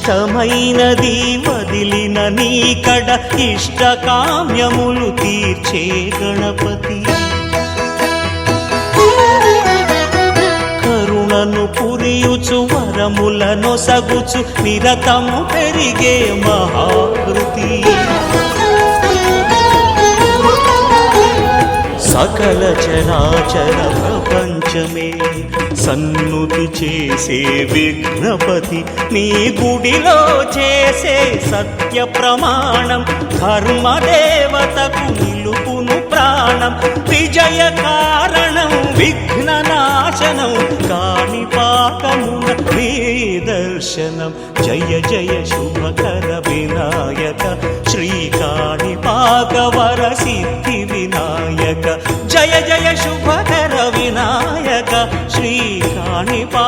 ఇష్టమైనది వదిలిన నీకడ ఇష్టకామ్యములు తీర్చే గణపతి కరుణను పురియుచు వరములను సగుచు నిరతము పెరిగే మహాకృతి సకల చరాచర ప్రపంచమే సన్నుతి చేసే విఘ్నపతి నీ గుడిలో చేసే సత్య ప్రమాణం ధర్మదేవతకు నిలుపును ప్రాణం విజయ కారణం విఘ్న నాశనం కాణిపాకమున నీ దర్శనం జయ జయ శుభకర వినాయక శ్రీ కాణిపాక వర సిద్ధి వినాయక జయ జయ శుభకర వినాయక శ్రీ కాణిపాక